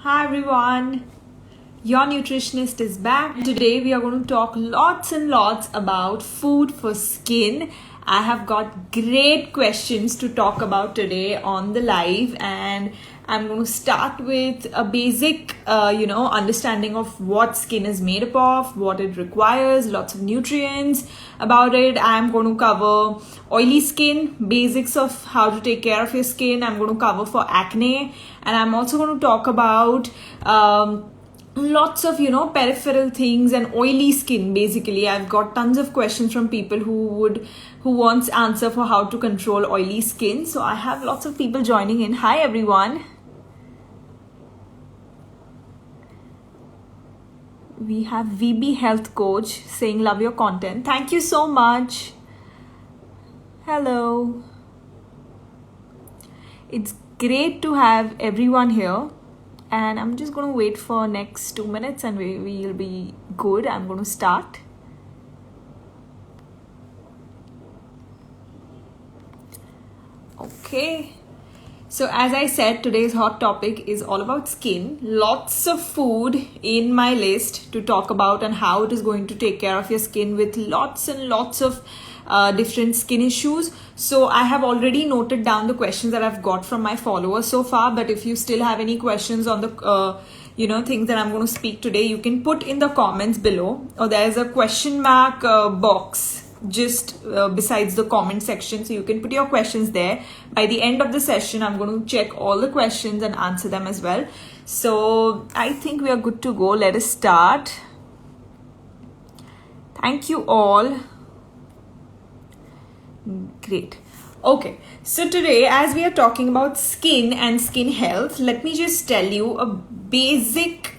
Hi everyone, your nutritionist is back. Today we are going to talk lots and lots about food for skin. I have got great questions to talk about today on the live, and I'm going to start with a basic, understanding of what skin is made up of, what it requires, lots of nutrients about it. I'm going to cover oily skin, basics of how to take care of your skin. I'm going to cover for acne, and I'm also going to talk about lots of peripheral things and oily skin. Basically, I've got tons of questions from people who wants answer for how to control oily skin. So I have lots of people joining in. Hi everyone. We have VB Health Coach saying love your content. Thank you so much. Hello. It's great to have everyone here, and I'm just going to wait for next 2 minutes and we'll be good. I'm going to start. Okay. So as I said, today's hot topic is all about skin. Lots of food in my list to talk about and how it is going to take care of your skin with lots and lots of different skin issues. So I have already noted down the questions that I've got from my followers so far. But if you still have any questions on the things that I'm going to speak today, you can put in the comments below, or there's a question mark box just besides the comment section, so you can put your questions there. By the end of the session, I'm going to check all the questions and answer them as well. So I think we are good to go. Let us start. Thank you all. Great. Okay, so today, as we are talking about skin and skin health, let me just tell you a basic,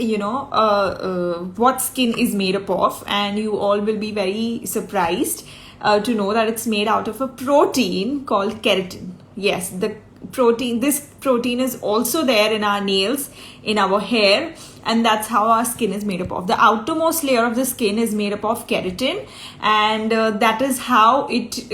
what skin is made up of, and you all will be very surprised to know that it's made out of a protein called keratin. Yes, this protein is also there in our nails, in our hair, and that's how our skin is made up of. The outermost layer of the skin is made up of keratin, and that is how it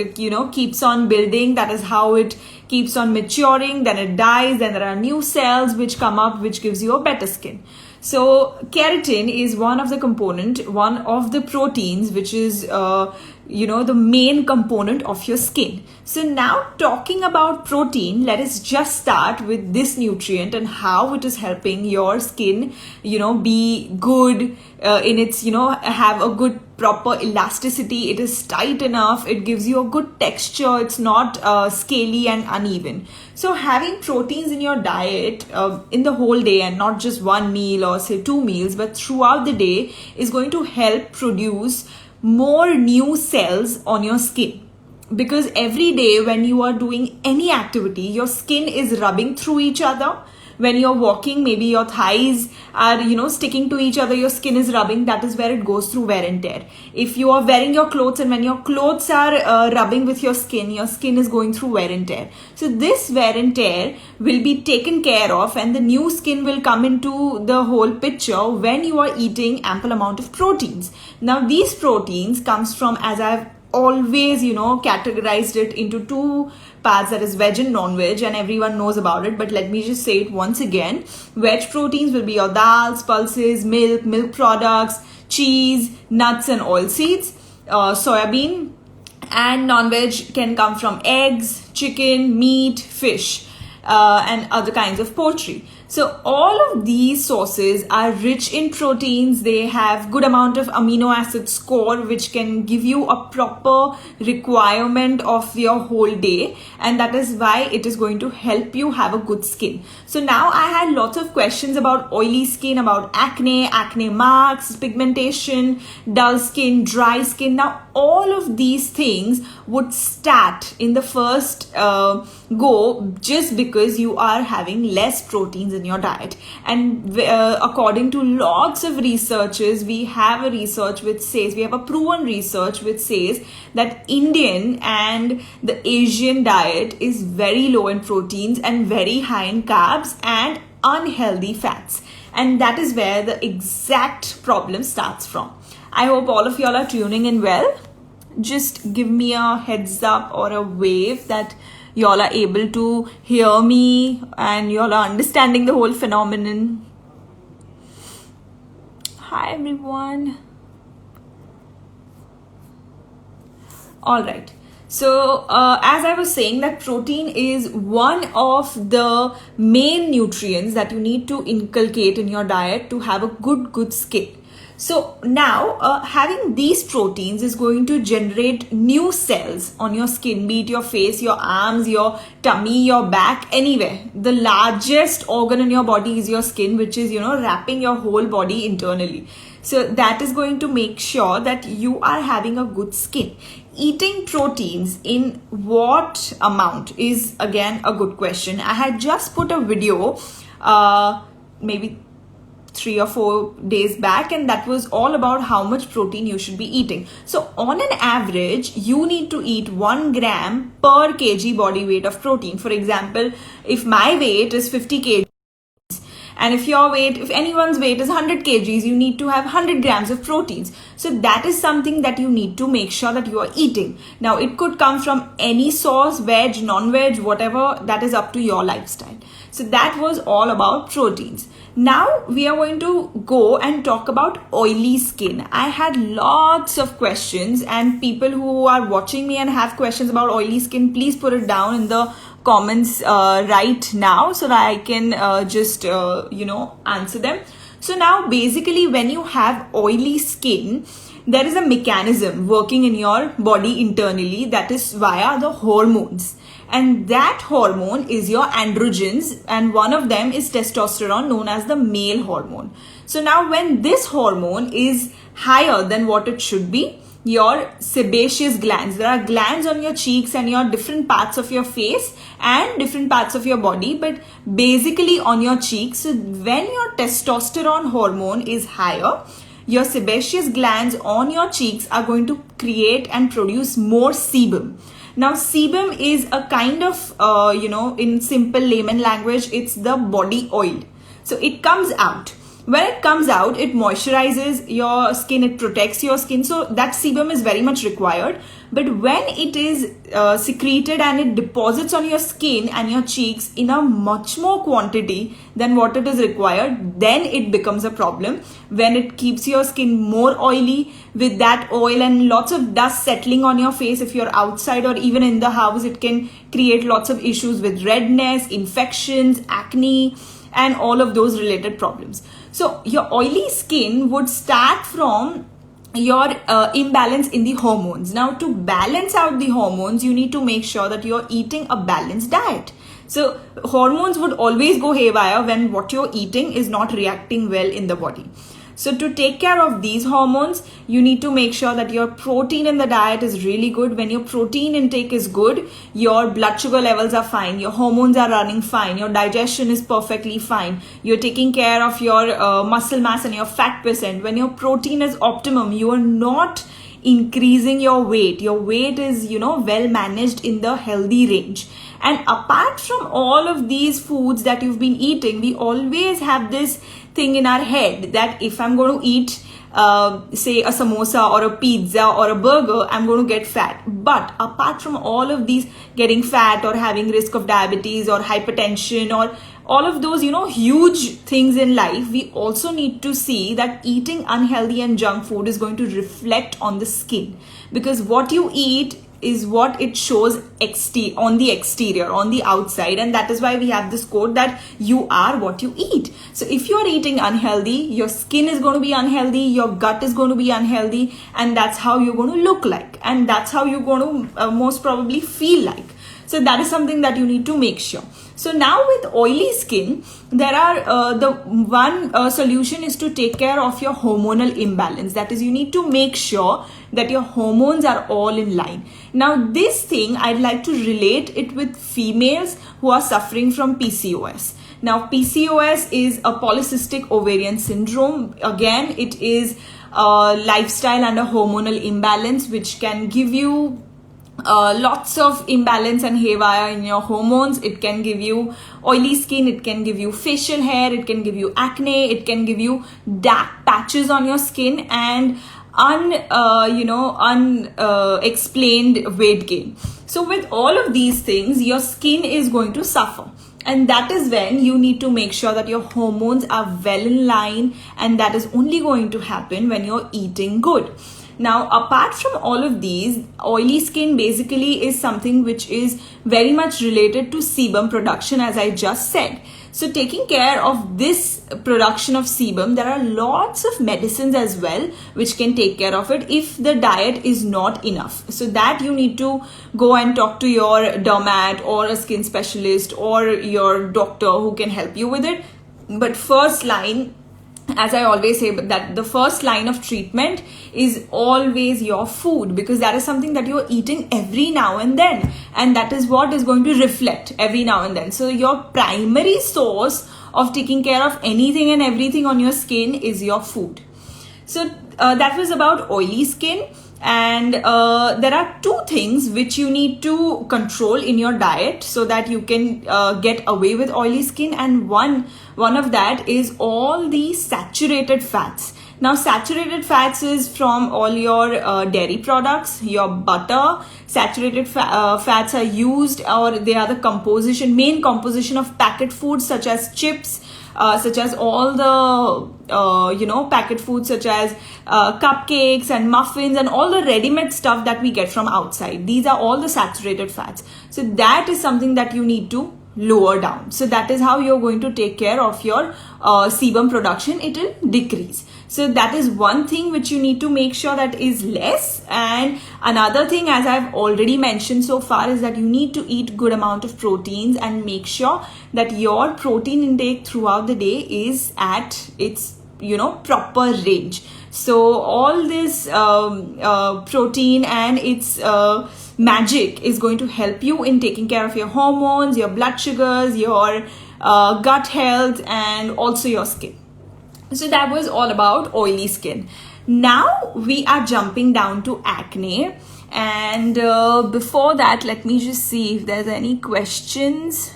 keeps on building. That is how it keeps on maturing. Then it dies. Then there are new cells which come up, which gives you a better skin. So keratin is one of the proteins, which is the main component of your skin. So now, talking about protein, let us just start with this nutrient and how it is helping your skin be good in its have a good proper elasticity. It is tight enough. It gives you a good texture. It's not scaly and uneven. So having proteins in your diet in the whole day, and not just one meal or say 2 meals, but throughout the day, is going to help produce more new cells on your skin. Because every day when you are doing any activity, your skin is rubbing through each other. When you're walking, maybe your thighs are sticking to each other, your skin is rubbing. That is where it goes through wear and tear. If you are wearing your clothes, and when your clothes are rubbing with your skin is going through wear and tear. So this wear and tear will be taken care of, and the new skin will come into the whole picture when you are eating ample amount of proteins. Now these proteins comes from, as I've always categorized it into 2 parts, that is veg and non-veg, and everyone knows about it, but let me just say it once again. Veg proteins will be your dals, pulses, milk products, cheese, nuts and oil seeds, soybean. And non-veg can come from eggs, chicken, meat, fish, and other kinds of poultry. So all of these sources are rich in proteins. They have good amount of amino acid score, which can give you a proper requirement of your whole day, and that is why it is going to help you have a good skin. So now I had lots of questions about oily skin, about acne marks, pigmentation, dull skin, dry skin. Now all of these things would start in the first go just because you are having less proteins in your diet. And according to lots of researchers, we have a proven research which says that Indian and the Asian diet is very low in proteins and very high in carbs and unhealthy fats, and that is where the exact problem starts from. I hope all of y'all are tuning in well. Just give me a heads up or a wave that y'all are able to hear me and y'all are understanding the whole phenomenon. Hi everyone. All right. So as I was saying, that protein is one of the main nutrients that you need to inculcate in your diet to have a good skin. So now having these proteins is going to generate new cells on your skin, be it your face, your arms, your tummy, your back, anywhere. The largest organ in your body is your skin, which is, wrapping your whole body internally. So that is going to make sure that you are having a good skin. Eating proteins in what amount is again a good question. I had just put a video maybe 3 or 4 days back, and that was all about how much protein you should be eating. So on an average, you need to eat 1 gram per kg body weight of protein. For example, if my weight is 50 kg, and if anyone's weight is 100 kgs, you need to have 100 grams of proteins. So that is something that you need to make sure that you are eating. Now, it could come from any source, veg, non-veg, whatever, that is up to your lifestyle. So that was all about proteins. Now we are going to go and talk about oily skin. I had lots of questions, and people who are watching me and have questions about oily skin, please put it down in the comments right now so that I can just answer them. So now basically, when you have oily skin, there is a mechanism working in your body internally that is via the hormones. And that hormone is your androgens, and one of them is testosterone, known as the male hormone. So now when this hormone is higher than what it should be, your sebaceous glands, there are glands on your cheeks and your different parts of your face and different parts of your body, but basically on your cheeks. So when your testosterone hormone is higher, your sebaceous glands on your cheeks are going to create and produce more sebum. Now, sebum is a kind of, in simple layman language, it's the body oil. So it comes out. When it comes out, it moisturizes your skin, it protects your skin. So that sebum is very much required. But when it is secreted and it deposits on your skin and your cheeks in a much more quantity than what it is required, then it becomes a problem. When it keeps your skin more oily, with that oil and lots of dust settling on your face, if you're outside or even in the house, it can create lots of issues with redness, infections, acne, and all of those related problems. So your oily skin would start from your imbalance in the hormones. Now, to balance out the hormones, you need to make sure that you're eating a balanced diet. So hormones would always go haywire when what you're eating is not reacting well in the body. So to take care of these hormones, you need to make sure that your protein in the diet is really good. When your protein intake is good, your blood sugar levels are fine, your hormones are running fine, your digestion is perfectly fine, you're taking care of your muscle mass and your fat percent. When your protein is optimum, you are not increasing your weight. Your weight is, well managed in the healthy range. And apart from all of these foods that you've been eating, we always have this thing in our head that if I'm going to eat, say a samosa or a pizza or a burger, I'm going to get fat. But apart from all of these, getting fat or having risk of diabetes or hypertension or all of those, huge things in life, we also need to see that eating unhealthy and junk food is going to reflect on the skin, because what you eat is what it shows on the exterior, on the outside. And that is why we have this quote that you are what you eat. So if you're eating unhealthy, your skin is going to be unhealthy, your gut is going to be unhealthy, and that's how you're going to look like, and that's how you're going to most probably feel like. So that is something that you need to make sure. So now with oily skin, there are the one solution is to take care of your hormonal imbalance. That is, you need to make sure that your hormones are all in line. Now this thing, I'd like to relate it with females who are suffering from PCOS. Now PCOS is a polycystic ovarian syndrome. Again, it is a lifestyle and a hormonal imbalance which can give you lots of imbalance and haywire in your hormones. It can give you oily skin, it can give you facial hair, it can give you acne, it can give you dark patches on your skin and unexplained weight gain. So with all of these things, your skin is going to suffer. And that is when you need to make sure that your hormones are well in line, and that is only going to happen when you're eating good. Now, apart from all of these, oily skin basically is something which is very much related to sebum production, as I just said. So taking care of this production of sebum, there are lots of medicines as well which can take care of it if the diet is not enough. So that you need to go and talk to your dermat or a skin specialist or your doctor who can help you with it. But first line, as I always say, that the first line of treatment is always your food, because that is something that you're eating every now and then, and that is what is going to reflect every now and then. So your primary source of taking care of anything and everything on your skin is your food. So that was about oily skin. And there are two things which you need to control in your diet so that you can get away with oily skin. And one of that is all the saturated fats. Now, saturated fats is from all your dairy products, your butter. Saturated fats are used, or they are the main composition of packet foods such as chips, such as all the packet foods such as cupcakes and muffins and all the ready-made stuff that we get from outside. These are all the saturated fats. So that is something that you need to lower down. So that is how you're going to take care of your sebum production. It will decrease. So that is one thing which you need to make sure that is less. And another thing, as I've already mentioned so far, is that you need to eat good amount of proteins and make sure that your protein intake throughout the day is at its proper range. So all this protein and its magic is going to help you in taking care of your hormones, your blood sugars, your gut health, and also your skin. So that was all about oily skin. Now we are jumping down to acne. And before that, let me just see if there's any questions.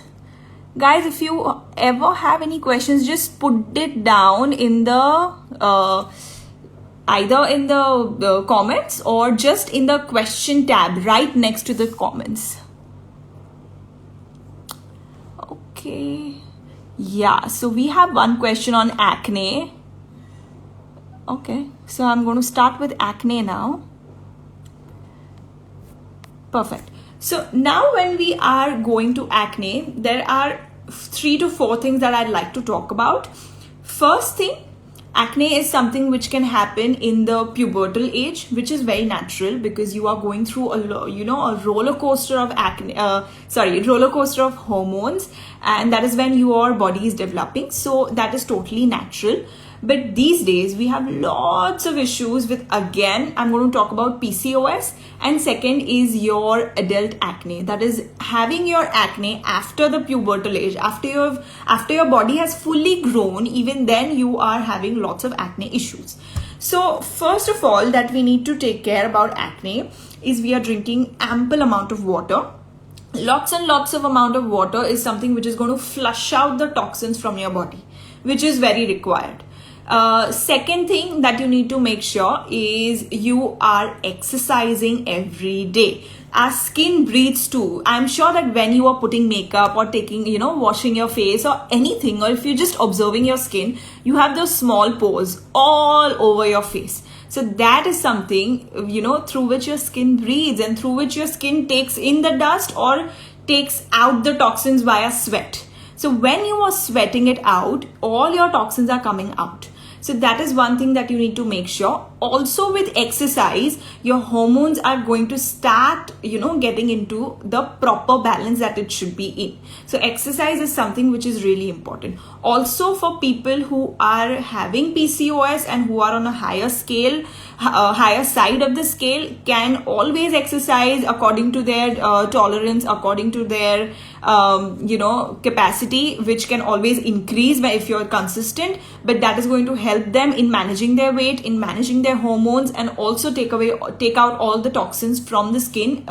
Guys, if you ever have any questions, just put it down in the either in the comments or just in the question tab right next to the comments. Okay. Yeah, so we have one question on acne. Okay, so I'm going to start with acne now. Perfect. So now when we are going to acne, there are 3 to 4 things that I'd like to talk about. First thing, acne is something which can happen in the pubertal age, which is very natural because you are going through a roller coaster of roller coaster of hormones, and that is when your body is developing. So that is totally natural. But these days we have lots of issues with, again, I'm going to talk about PCOS, and second is your adult acne. That is having your acne after the pubertal age, after your body has fully grown. Even then you are having lots of acne issues. So first of all that we need to take care about acne is we are drinking ample amount of water. Lots and lots of amount of water is something which is going to flush out the toxins from your body, which is very required. Second thing that you need to make sure is you are exercising every day. Our skin breathes too. I'm sure that when you are putting makeup or taking, washing your face or anything, or if you're just observing your skin, you have those small pores all over your face. So that is something, through which your skin breathes and through which your skin takes in the dust or takes out the toxins via sweat. So when you are sweating it out, all your toxins are coming out. So that is one thing that you need to make sure. Also with exercise, your hormones are going to start, getting into the proper balance that it should be in. So exercise is something which is really important. Also for people who are having PCOS and who are on a higher scale, higher side of the scale, can always exercise according to their tolerance, according to their capacity, which can always increase if you're consistent. But that is going to help them in managing their weight, in managing their hormones, and also take out all the toxins from the skin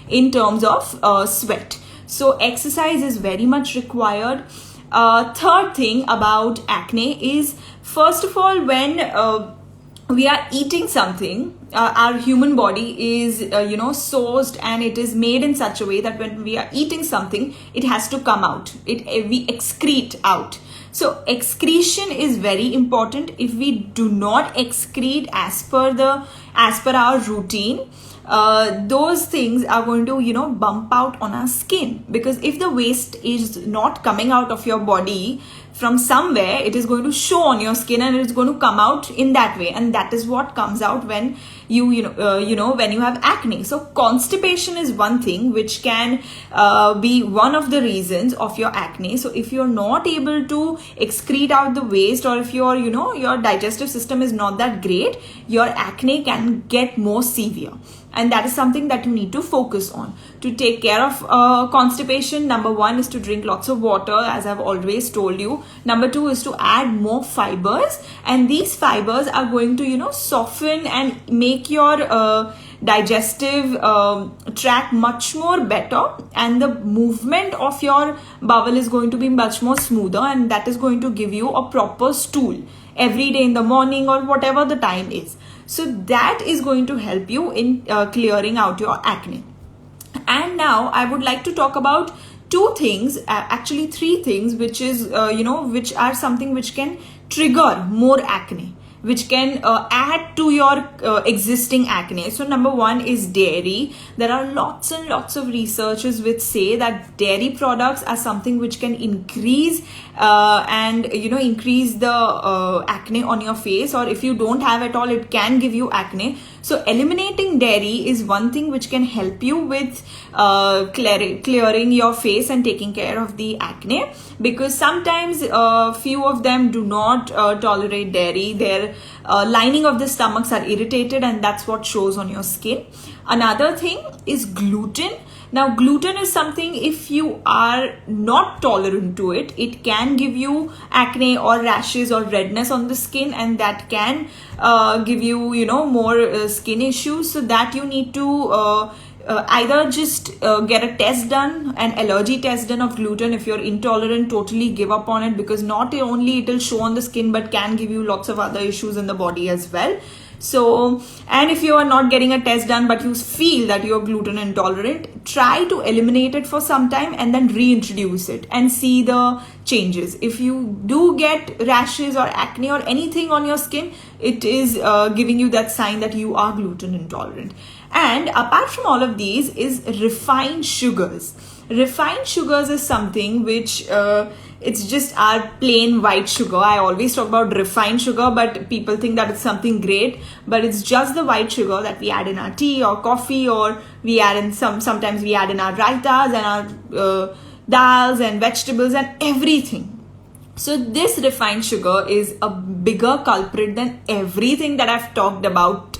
in terms of sweat. So exercise is very much required. Third thing about acne is, first of all, we are eating something, our human body is sourced, and it is made in such a way that when we are eating something, it has to come out, we excrete out. So excretion is very important. If we do not excrete as per our routine, those things are going to bump out on our skin, because if the waste is not coming out of your body from somewhere, it is going to show on your skin, and it's going to come out in that way, and that is what comes out when when you have acne. So constipation is one thing which can be one of the reasons of your acne. So if you're not able to excrete out the waste, or if your digestive system is not that great, your acne can get more severe. And that is something that you need to focus on. To take care of constipation, number one is to drink lots of water, as I've always told you. Number two is to add more fibers, and these fibers are going to soften and make your digestive tract much more better, and the movement of your bowel is going to be much more smoother, and that is going to give you a proper stool every day in the morning or whatever the time is. So that is going to help you in clearing out your acne. And now I would like to talk about two things, actually three things, which is which are something which can trigger more acne, which can add to your existing acne. So number one is dairy. There are lots and lots of researches which say that dairy products are something which can increase increase the acne on your face, or if you don't have at all, it can give you acne. So eliminating dairy is one thing which can help you with clearing your face and taking care of the acne, because sometimes few of them do not tolerate dairy. Their lining of the stomachs are irritated, and that's what shows on your skin. Another thing is gluten. Now gluten is something, if you are not tolerant to it, it can give you acne or rashes or redness on the skin, and that can give you more skin issues. So that you need to either just get a test done, an allergy test done of gluten. If you're intolerant, totally give up on it, because not only it will show on the skin but can give you lots of other issues in the body as well. So, and if you are not getting a test done but you feel that you're gluten intolerant, try to eliminate it for some time and then reintroduce it and see the changes. If you do get rashes or acne or anything on your skin, it is giving you that sign that you are gluten intolerant. And apart from all of these is refined sugars. Refined sugars is something which it's just our plain white sugar. I always talk about refined sugar, but people think that it's something great, but it's just the white sugar that we add in our tea or coffee, or we add in sometimes we add in our raitas and our dals and vegetables and everything. So this refined sugar is a bigger culprit than everything that I've talked about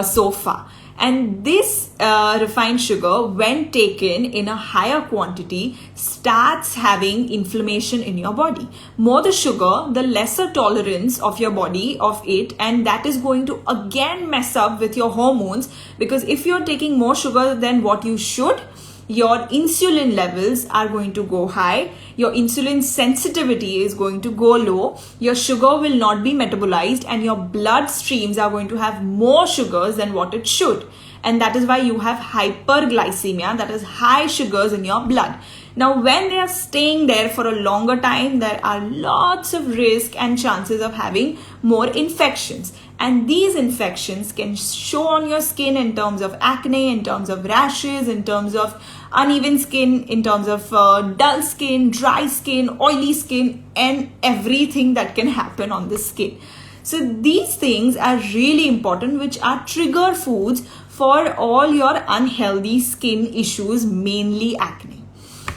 so far. And this refined sugar, when taken in a higher quantity, starts having inflammation in your body. More the sugar, the lesser tolerance of your body of it, and that is going to again mess up with your hormones, because if you're taking more sugar than what you should, your insulin levels are going to go high, your insulin sensitivity is going to go low, your sugar will not be metabolized, and your blood streams are going to have more sugars than what it should. And that is why you have hyperglycemia, that is high sugars in your blood. Now, when they are staying there for a longer time, there are lots of risk and chances of having more infections. And these infections can show on your skin in terms of acne, in terms of rashes, in terms of uneven skin, in terms of dull skin, dry skin, oily skin, and everything that can happen on the skin. So these things are really important, which are trigger foods for all your unhealthy skin issues, mainly acne.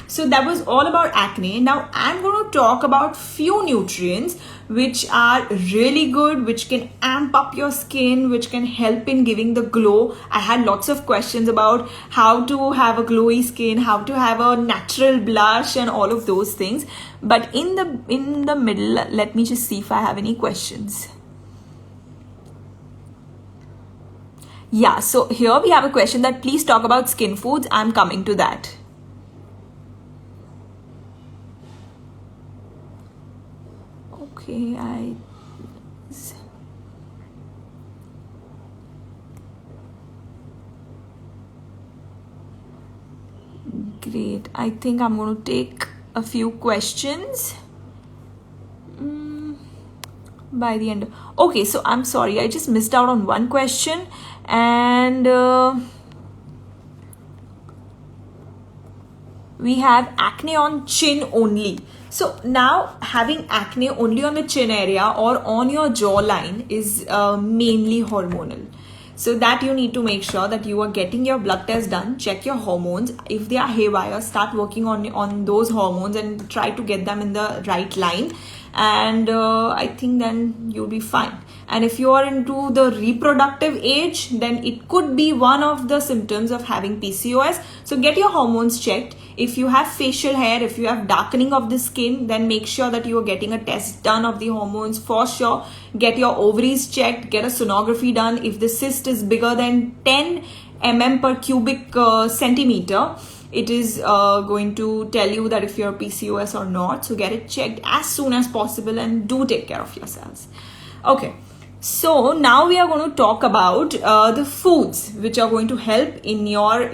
So that was all about acne. Now I'm going to talk about few nutrients which are really good, which can amp up your skin, which can help in giving the glow. I had lots of questions about how to have a glowy skin, how to have a natural blush, and all of those things. But in the middle, let me just see if I have any questions. Yeah, so here we have a question that please talk about skin foods. I'm coming to that. Okay, Wait, I think I'm going to take a few questions by the end. Okay, so I'm sorry, I just missed out on one question, and we have acne on chin only. So now having acne only on the chin area or on your jawline is mainly hormonal. So that you need to make sure that you are getting your blood test done, check your hormones. If they are haywire, start working on those hormones and try to get them in the right line. And I think then you'll be fine. And if you are into the reproductive age, then it could be one of the symptoms of having PCOS. So get your hormones checked. If you have facial hair, if you have darkening of the skin, then make sure that you are getting a test done of the hormones for sure. Get your ovaries checked, get a sonography done. If the cyst is bigger than 10 mm per cubic centimeter, it is going to tell you that if you're PCOS or not. So get it checked as soon as possible and do take care of yourselves. Okay. So now we are going to talk about the foods which are going to help in your,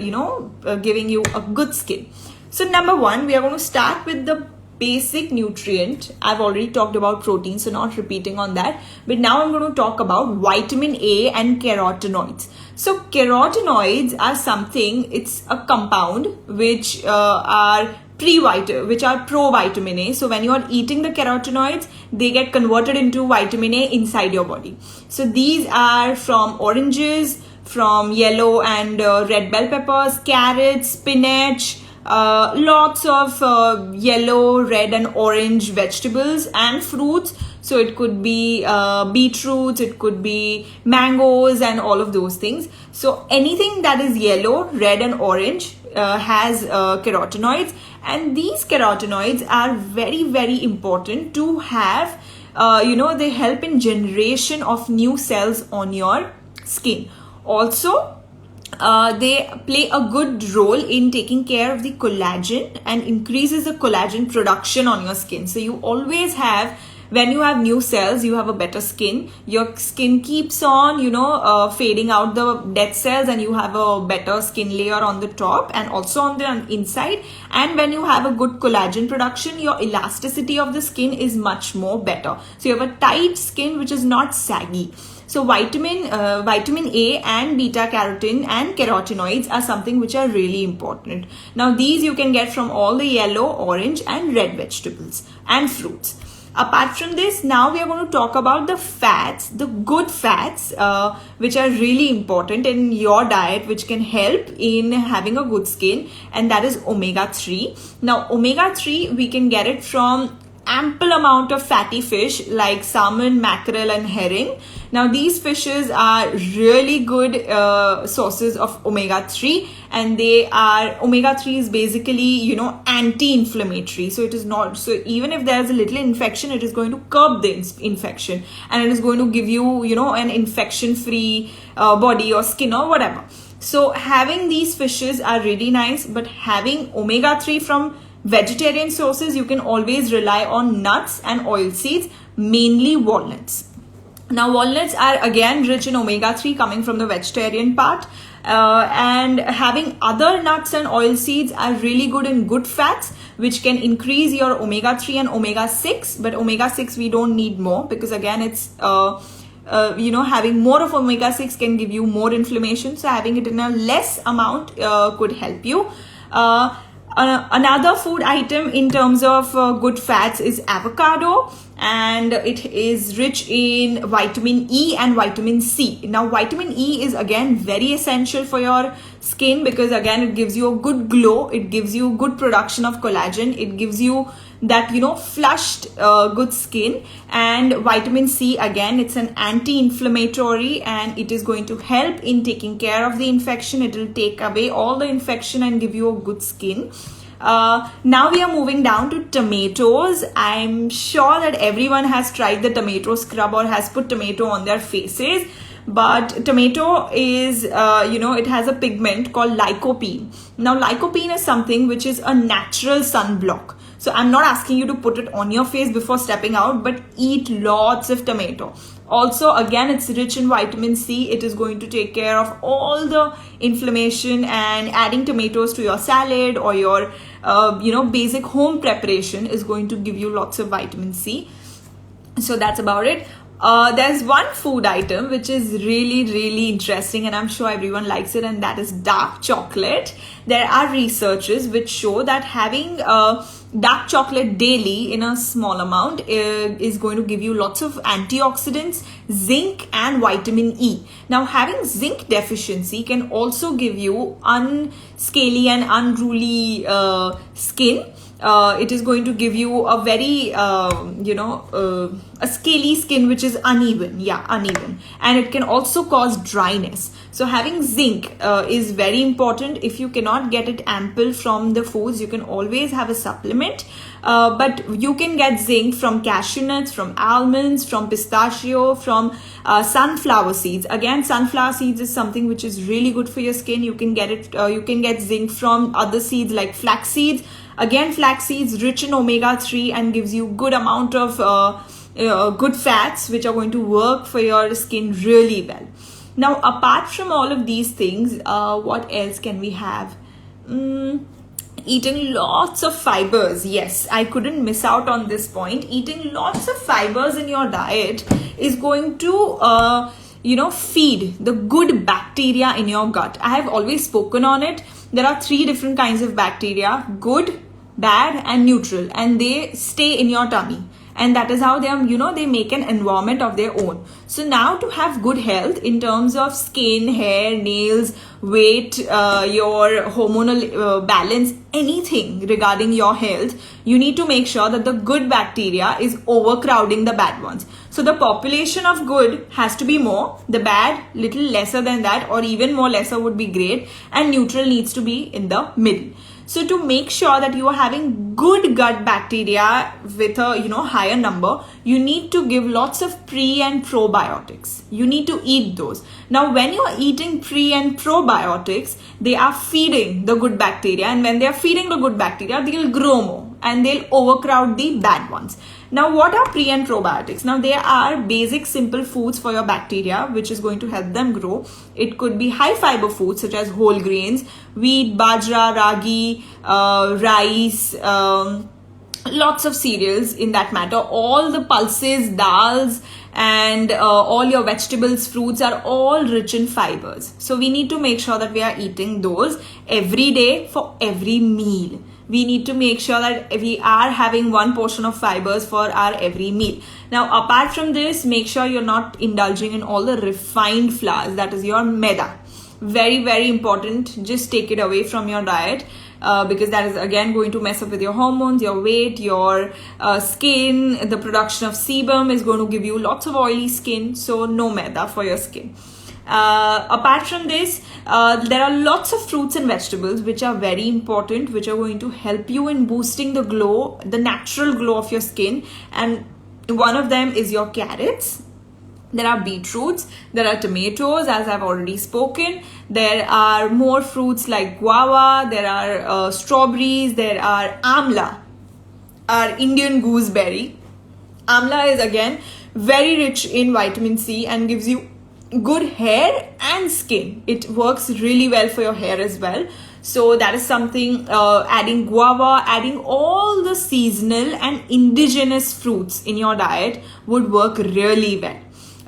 giving you a good skin. So number one, we are going to start with the basic nutrient. I've already talked about protein, so not repeating on that. But now I'm going to talk about vitamin A and carotenoids. So carotenoids are something, it's a compound which are pro-vitamin A. So when you are eating the carotenoids, they get converted into vitamin A inside your body. So these are from oranges, from yellow and red bell peppers, carrots, spinach, lots of yellow, red and orange vegetables and fruits. So it could be beetroots, it could be mangoes and all of those things. So anything that is yellow, red and orange has carotenoids, and these carotenoids are very, very important to have. They help in generation of new cells on your skin. Also, they play a good role in taking care of the collagen and increases the collagen production on your skin. So you always have, when you have new cells, you have a better skin. Your skin keeps on, fading out the dead cells, and you have a better skin layer on the top and also on the inside. And when you have a good collagen production, your elasticity of the skin is much more better. So you have a tight skin which is not saggy. So vitamin A and beta carotene and carotenoids are something which are really important. Now these you can get from all the yellow, orange and red vegetables and fruits. Apart from this, now we are going to talk about the fats, the good fats, which are really important in your diet, which can help in having a good skin, and that is omega-3. Now omega-3, we can get it from ample amount of fatty fish like salmon, mackerel and herring. Now these fishes are really good sources of omega-3, and omega-3 is basically, anti-inflammatory. So it is not, so even if there is a little infection, it is going to curb the infection, and it is going to give you, an infection-free body or skin or whatever. So having these fishes are really nice, but having omega-3 from vegetarian sources, you can always rely on nuts and oilseeds, mainly walnuts. Now walnuts are again rich in omega-3 coming from the vegetarian part, and having other nuts and oilseeds are really good in good fats, which can increase your omega-3 and omega-6, but omega-6 we don't need more, because again it's having more of omega-6 can give you more inflammation, so having it in a less amount could help you. Another food item in terms of good fats is avocado, and it is rich in vitamin E and vitamin C. Now vitamin E is again very essential for your skin, because again it gives you a good glow, it gives you good production of collagen, it gives you that flushed good skin. And vitamin C, again, it's an anti-inflammatory, and it is going to help in taking care of the infection. It will take away all the infection and give you a good skin. Now we are moving down to tomatoes. I'm sure that everyone has tried the tomato scrub or has put tomato on their faces. But tomato is, it has a pigment called lycopene. Now lycopene is something which is a natural sunblock. So I'm not asking you to put it on your face before stepping out, but eat lots of tomato. Also, again, it's rich in vitamin C. It is going to take care of all the inflammation, and adding tomatoes to your salad or your basic home preparation is going to give you lots of vitamin C. So that's about it. There's one food item which is really, really interesting, and I'm sure everyone likes it, and that is dark chocolate. There are researches which show that having dark chocolate daily in a small amount is going to give you lots of antioxidants, zinc, and vitamin E. Now, having zinc deficiency can also give you unscaly and unruly skin. It is going to give you a very, a scaly skin which is uneven. Yeah, uneven. And it can also cause dryness. So having zinc is very important. If you cannot get it ample from the foods, you can always have a supplement. But you can get zinc from cashew nuts, from almonds, from pistachio, from sunflower seeds. Again, sunflower seeds is something which is really good for your skin. You can get it. You can get zinc from other seeds like flax seeds. Again, flax seeds rich in omega-3 and gives you good amount of good fats which are going to work for your skin really well. Now, apart from all of these things, what else can we have? Eating lots of fibers. Yes, I couldn't miss out on this point. Eating lots of fibers in your diet is going to feed the good bacteria in your gut. I have always spoken on it. There are 3 different kinds of bacteria: good, bad, and neutral, and they stay in your tummy. And that is how they make an environment of their own. So now, to have good health in terms of skin, hair, nails, weight, your hormonal balance, anything regarding your health, you need to make sure that the good bacteria is overcrowding the bad ones. So the population of good has to be more, the bad little lesser than that, or even more lesser would be great, and neutral needs to be in the middle. So to make sure that you are having good gut bacteria with a higher number, you need to give lots of pre and probiotics. You need to eat those. Now, when you are eating pre and probiotics, they are feeding the good bacteria, and when they are feeding the good bacteria, they'll grow more and they'll overcrowd the bad ones. Now, what are pre and probiotics? Now, they are basic simple foods for your bacteria, which is going to help them grow. It could be high fiber foods such as whole grains, wheat, bajra, ragi, rice, lots of cereals in that matter. All the pulses, dals, and all your vegetables, fruits are all rich in fibers. So we need to make sure that we are eating those every day for every meal. We need to make sure that we are having one portion of fibers for our every meal. Now, apart from this, make sure you're not indulging in all the refined flours, that is your maida. Very, very important. Just take it away from your diet. Because that is again going to mess up with your hormones, your weight, your skin. The production of sebum is going to give you lots of oily skin. So no maida for your skin. Apart from this, there are lots of fruits and vegetables which are very important, which are going to help you in boosting the glow, the natural glow of your skin. And one of them is your carrots. There are beetroots, there are tomatoes, as I've already spoken. There are more fruits like guava, there are strawberries, there are amla, our Indian gooseberry. Amla is again very rich in vitamin C and gives you good hair and skin. It works really well for your hair as well. So that is something, adding guava, adding all the seasonal and indigenous fruits in your diet would work really well.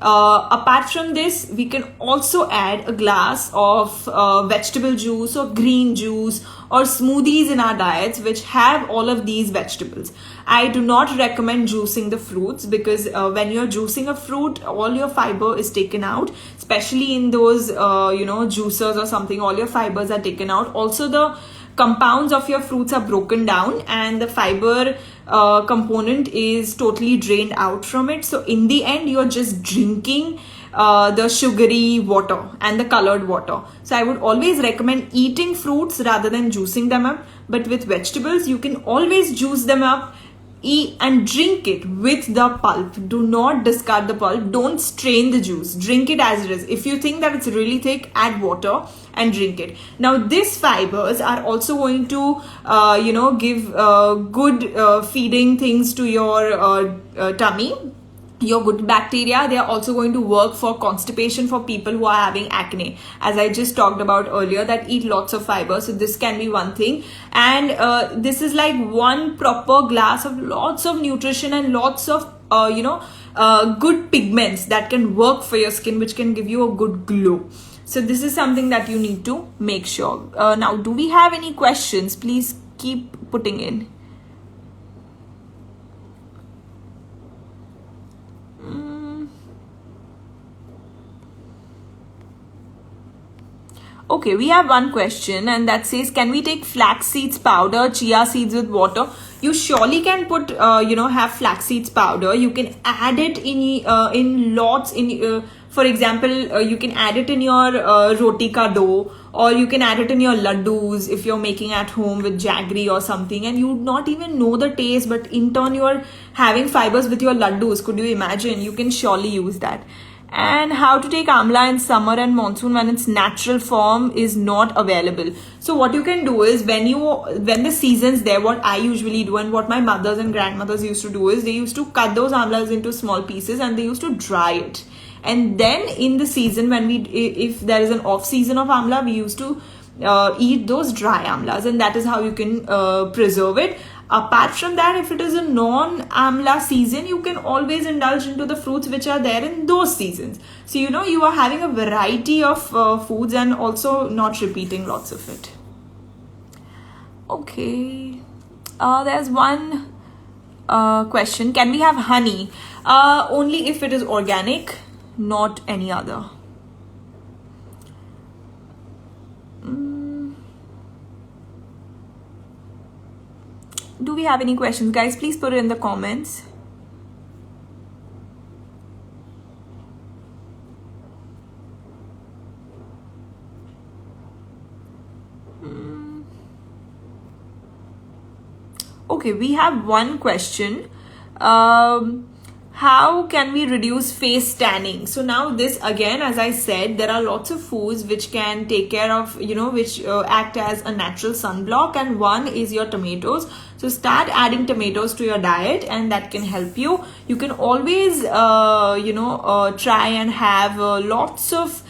Apart from this, we can also add a glass of vegetable juice or green juice or smoothies in our diets which have all of these vegetables. I do not recommend juicing the fruits because when you're juicing a fruit, all your fiber is taken out, especially in those, juicers or something, all your fibers are taken out. Also, the compounds of your fruits are broken down and the fiber component is totally drained out from it. So in the end, you're just drinking the sugary water and the colored water. So I would always recommend eating fruits rather than juicing them up. But with vegetables, you can always juice them up, eat and drink it with the pulp. Do not discard the pulp. Don't strain the juice. Drink it as it is. If you think that it's really thick, add water and drink it. Now, these fibers are also going to, give good feeding things to your tummy. your good bacteria. They are also going to work for constipation for people who are having acne, as I just talked about earlier, that eat lots of fiber. So this can be one thing. And this is like one proper glass of lots of nutrition and lots of good pigments that can work for your skin, which can give you a good glow. So this is something that you need to make sure. Now, do we have any questions? Please keep putting in. Okay, we have one question, and that says, can we take flax seeds powder, chia seeds with water? You surely can put, have flax seeds powder. You can add it in lots. For example, you can add it in your roti ka dough, or you can add it in your laddus if you're making at home with jaggery or something, and you would not even know the taste, but in turn you're having fibers with your laddus. Could you imagine? You can surely use that. And how to take amla in summer and monsoon when its natural form is not available. So what you can do is, when the season's there, what I usually do and what my mothers and grandmothers used to do is, they used to cut those amlas into small pieces and they used to dry it. And then in the season, if there is an off season of amla, we used to eat those dry amlas, and that is how you can preserve it. Apart from that, if it is a non-amla season, you can always indulge into the fruits which are there in those seasons. So, you are having a variety of foods and also not repeating lots of it. Okay. There's one question. Can we have honey? Only if it is organic, not any other. Do we have any questions, guys? Please put it in the comments. Okay, we have one question. How can we reduce face tanning? So now this, again, as I said, there are lots of foods which can take care of, which act as a natural sunblock, and one is your tomatoes. So start adding tomatoes to your diet, and that can help you. You can always, try and have lots of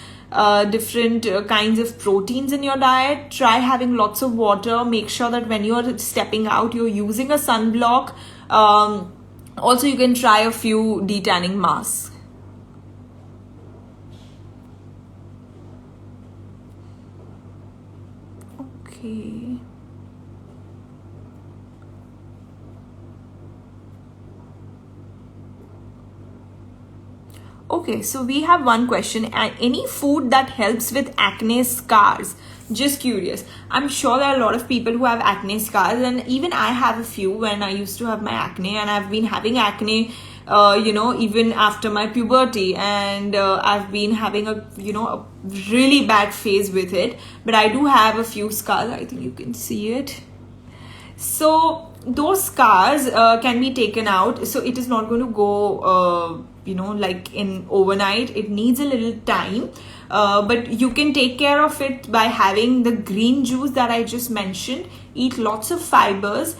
different kinds of proteins in your diet. Try having lots of water. Make sure that when you're stepping out, you're using a sunblock. Also, you can try a few detanning masks. Okay. Okay, so we have one question. Any food that helps with acne scars? Just curious. I'm sure there are a lot of people who have acne scars, and even I have a few when I used to have my acne, and I've been having acne even after my puberty, and I've been having a really bad phase with it, but I do have a few scars. I think you can see it. So those scars can be taken out. So it is not going to go like in overnight. It needs a little time, but you can take care of it by having the green juice that I just mentioned. Eat lots of fibers,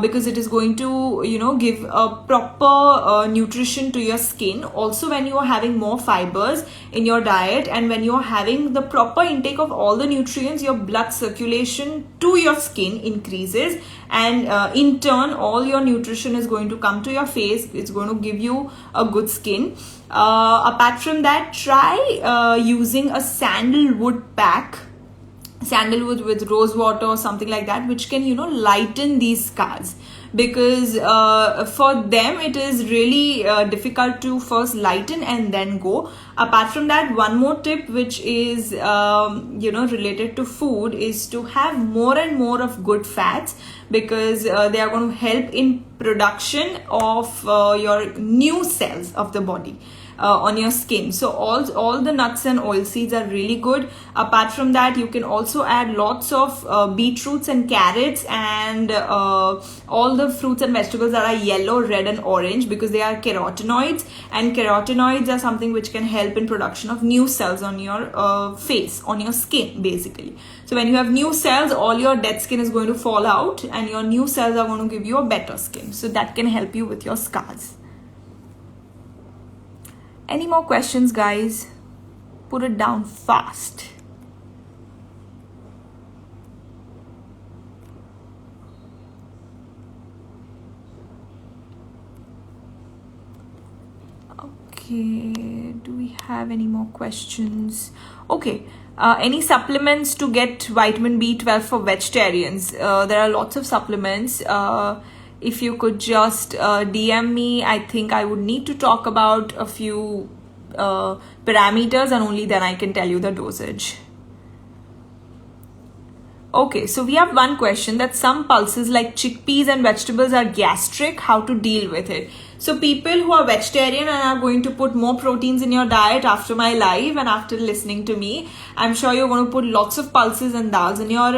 because it is going to give a proper nutrition to your skin. Also, when you are having more fibers in your diet, and when you are having the proper intake of all the nutrients, your blood circulation to your skin increases, and in turn all your nutrition is going to come to your face. It's going to give you a good skin. Apart from that, try using a sandalwood pack, sandalwood with rose water or something like that, which can lighten these scars, because for them it is really difficult to first lighten and then go. Apart from that, one more tip which is related to food is to have more and more of good fats, because they are going to help in production of your new cells of the body on your skin. So all the nuts and oil seeds are really good. Apart from that, you can also add lots of beetroots and carrots, and all the fruits and vegetables that are yellow, red and orange, because they are carotenoids, and carotenoids are something which can help in production of new cells on your face, on your skin basically. So when you have new cells, all your dead skin is going to fall out, and your new cells are going to give you a better skin. So that can help you with your scars. Any more questions, guys? Put it down fast. Okay, do we have any more questions? Okay, any supplements to get vitamin B12 for vegetarians? There are lots of supplements. If you could just DM me, I think I would need to talk about a few parameters, and only then I can tell you the dosage. Okay, so we have one question that some pulses like chickpeas and vegetables are gastric. How to deal with it? So people who are vegetarian and are going to put more proteins in your diet after my live and after listening to me, I'm sure you're going to put lots of pulses and dals in your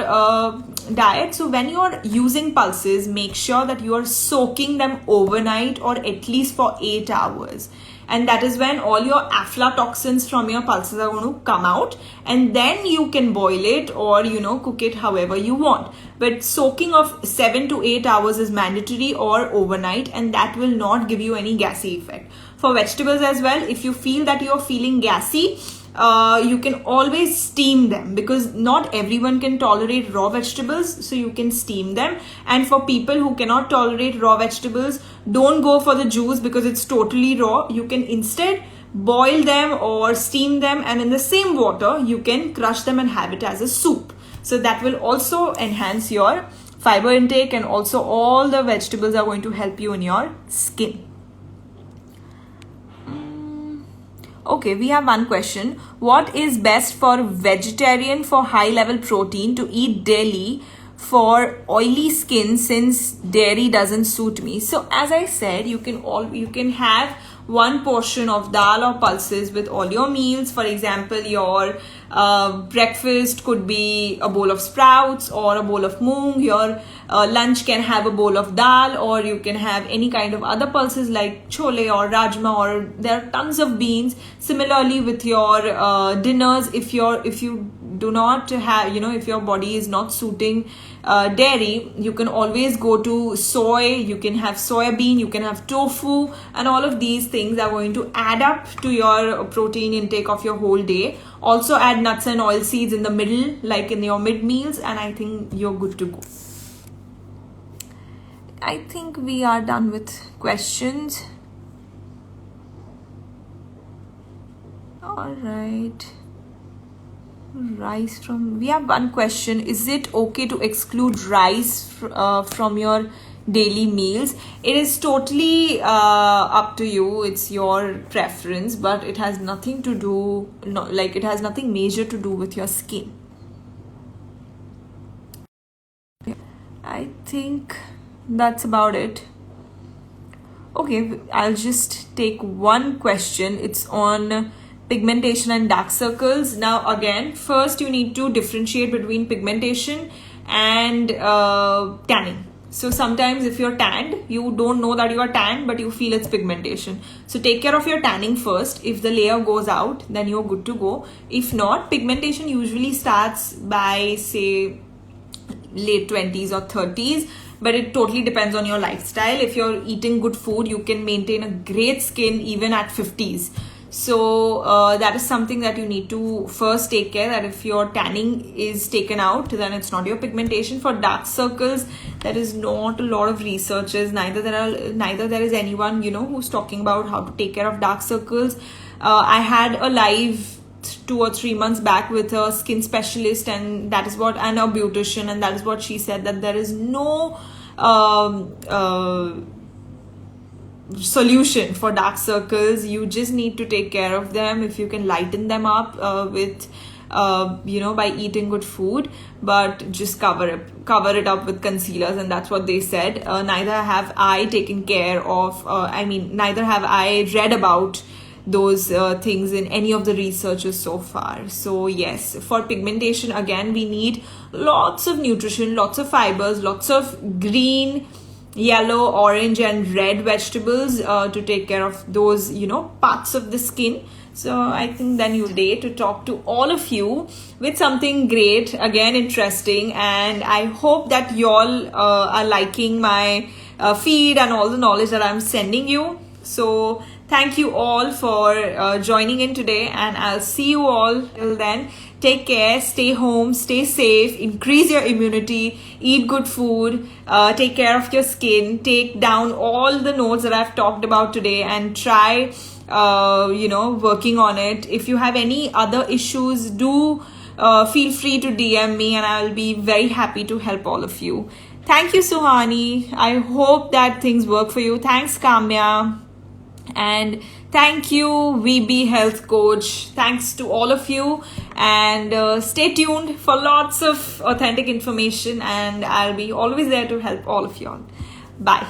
diet. So when you're using pulses, make sure that you are soaking them overnight or at least for 8 hours. And that is when all your aflatoxins from your pulses are going to come out, and then you can boil it or cook it however you want. But soaking of 7 to 8 hours is mandatory, or overnight, and that will not give you any gassy effect. For vegetables as well, if you feel that you're feeling gassy, you can always steam them, because not everyone can tolerate raw vegetables, so you can steam them. And for people who cannot tolerate raw vegetables, don't go for the juice because it's totally raw. You can instead boil them or steam them, and in the same water you can crush them and have it as a soup. So that will also enhance your fiber intake, and also all the vegetables are going to help you in your skin. Okay, we have one question. What is best for vegetarian for high level protein to eat daily for oily skin, since dairy doesn't suit me? So as I said, you can have one portion of dal or pulses with all your meals. For example, your breakfast could be a bowl of sprouts or a bowl of moong. Your lunch can have a bowl of dal, or you can have any kind of other pulses like chole or rajma, or there are tons of beans. Similarly with your dinners, if you do not have, if your body is not suiting dairy, you can always go to soy. You can have soya bean, you can have tofu, and all of these things are going to add up to your protein intake of your whole day. Also add nuts and oil seeds in the middle, like in your mid meals, and I think you're good to go. I think we are done with questions. All right. Rice we have one question. Is it okay to exclude rice from your daily meals? It is totally up to you. It's your preference, but it has nothing to do, it has nothing major to do with your skin. I think that's about it. Okay, I'll just take one question. It's on pigmentation and dark circles. Now again, first you need to differentiate between pigmentation and tanning. So sometimes if you're tanned, you don't know that you are tanned, but you feel it's pigmentation. So take care of your tanning first. If the layer goes out, then you're good to go. If not, pigmentation usually starts by, say, late 20s or 30s, but it totally depends on your lifestyle. If you're eating good food, you can maintain a great skin even at 50s. So that is something that you need to first take care, that if your tanning is taken out, then it's not your pigmentation. For dark circles, there is not a lot of researches, neither there is anyone who's talking about how to take care of dark circles. I had a live 2 or 3 months back with a skin specialist, and a beautician, and that is what she said, that there is no solution for dark circles. You just need to take care of them. If you can lighten them up with by eating good food, but just cover it up with concealers, and that's what they said. Neither have I taken care of, neither have I read about those things in any of the researches so far. So yes, for pigmentation, again, we need lots of nutrition, lots of fibers, lots of green, yellow, orange and red vegetables to take care of those parts of the skin. So I think then you're there to talk to all of you with something great, again interesting, and I hope that you all are liking my feed and all the knowledge that I'm sending you. So Thank you all for joining in today, and I'll see you all till then. Take care, stay home, stay safe, increase your immunity, eat good food, take care of your skin, take down all the notes that I've talked about today, and try working on it. If you have any other issues, do feel free to DM me, and I'll be very happy to help all of you. Thank you, Suhani. I hope that things work for you. Thanks, Kamya. And thank you, VB Health Coach. Thanks to all of you, and stay tuned for lots of authentic information, and I'll be always there to help all of you all. Bye.